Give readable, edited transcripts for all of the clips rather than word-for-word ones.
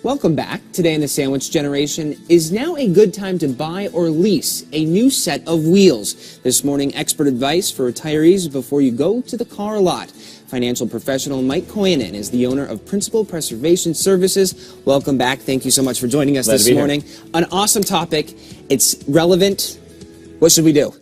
Welcome back. Today in the Sandwich Generation, is now a good time to buy or lease a new set of wheels? This morning, expert advice for retirees before you go to the car lot. Financial professional Mike Koyanen is the owner of Principal Preservation Services. Welcome back. Thank you so much for joining us this morning. An awesome topic. It's relevant. What should we do?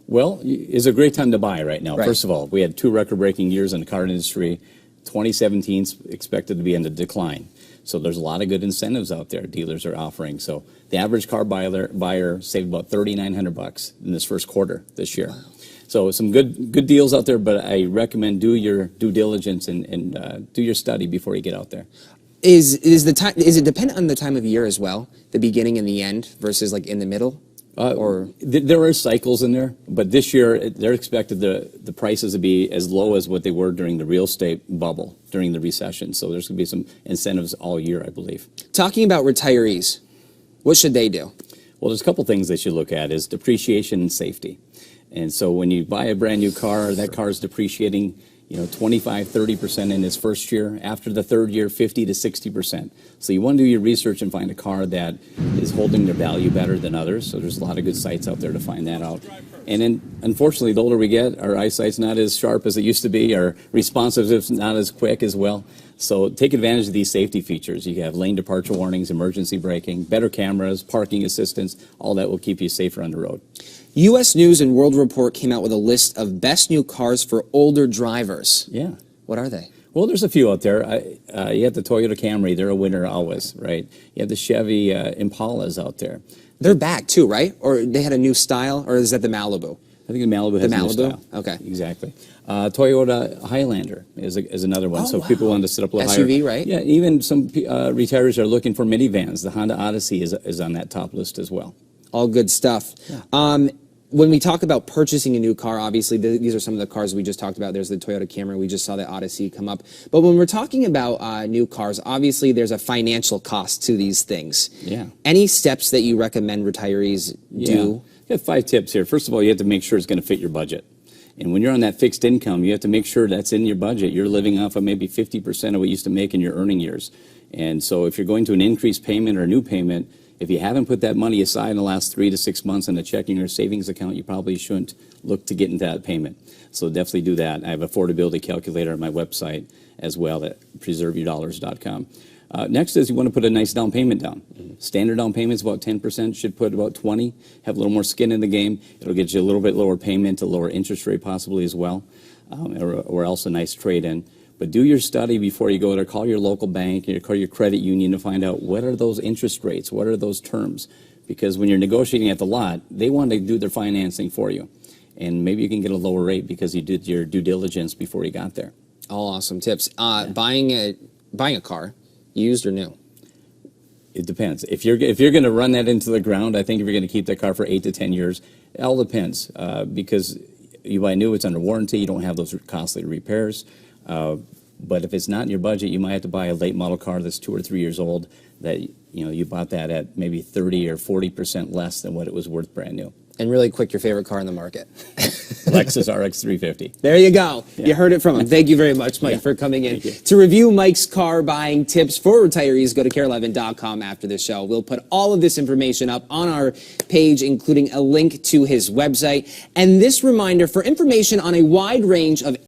Well, it's a great time to buy right now. Right. First of all, we had 2 record-breaking years in the car industry. 2017 is expected to be in the decline. So there's a lot of good incentives out there dealers are offering. So the average car buyer saved about $3,900 in this first quarter this year. Wow. So some good deals out there, but I recommend do your due diligence and do your study before you get out there. Is it dependent on the time of year as well? The beginning and the end versus like in the middle? There are cycles in there, but this year they're expected the prices to be as low as what they were during the real estate bubble, during the recession. So there's going to be some incentives all year, I believe. Talking about retirees, what should they do? Well, there's a couple things they should look at is depreciation and safety. And so when you buy a brand new car, that car is depreciating 25–30% in its first year. After the third year, 50 to 60%. So you want to do your research and find a car that is holding their value better than others. So there's a lot of good sites out there to find that out. And then, unfortunately, the older we get, our eyesight's not as sharp as it used to be. Our responsiveness not as quick as well. So take advantage of these safety features. You have lane departure warnings, emergency braking, better cameras, parking assistance. All that will keep you safer on the road. U.S. News and World Report came out with a list of best new cars for older drivers. Yeah. What are they? Well, there's a few out there. You have the Toyota Camry. They're a winner always, right? You have the Chevy Impalas out there. They're back too, right? Or they had a new style? Or is that the Malibu? I think the Malibu has a new style. Okay. Exactly. Toyota Highlander is another one. Oh, so wow. people want to sit up a little SUV, higher. right? Yeah, even some retirees are looking for minivans. The Honda Odyssey is on that top list as well. All good stuff. Yeah. When we talk about purchasing a new car, obviously these are some of the cars we just talked about. There's the Toyota Camry. We just saw the Odyssey come up. But when we're talking about new cars, obviously there's a financial cost to these things. Yeah. Any steps that you recommend retirees do? I got 5 tips here. First of all, you have to make sure it's going to fit your budget. And when you're on that fixed income, you have to make sure that's in your budget. You're living off of maybe 50% of what you used to make in your earning years. And so if you're going to an increased payment or a new payment, if you haven't put that money aside in the last 3 to 6 months in a checking or savings account, you probably shouldn't look to get into that payment. So definitely do that. I have an affordability calculator on my website as well at preserveyourdollars.com. Next is you want to put a nice down payment down. Standard down payment is about 10%, should put about 20%. Have a little more skin in the game. It'll get you a little bit lower payment, a lower interest rate possibly as well, or else a nice trade-in. But do your study before you go there. Call your local bank, call your credit union to find out what are those interest rates, what are those terms. Because when you're negotiating at the lot, they want to do their financing for you. And maybe you can get a lower rate because you did your due diligence before you got there. All awesome tips. Buying a car, used or new? It depends. If you're going to run that into the ground, I think if you're going to keep that car for 8 to 10 years, it all depends. Because you buy new, it's under warranty, you don't have those costly repairs. But if it's not in your budget, you might have to buy a late model car that's 2 or 3 years old that you bought that at maybe 30 or 40% less than what it was worth brand new. And really quick, your favorite car in the market? Lexus RX 350. There you go. Yeah. You heard it from him. Thank you very much, Mike, for coming in. To review Mike's car buying tips for retirees, go to KARE11.com after the show. We'll put all of this information up on our page, including a link to his website. And this reminder, for information on a wide range of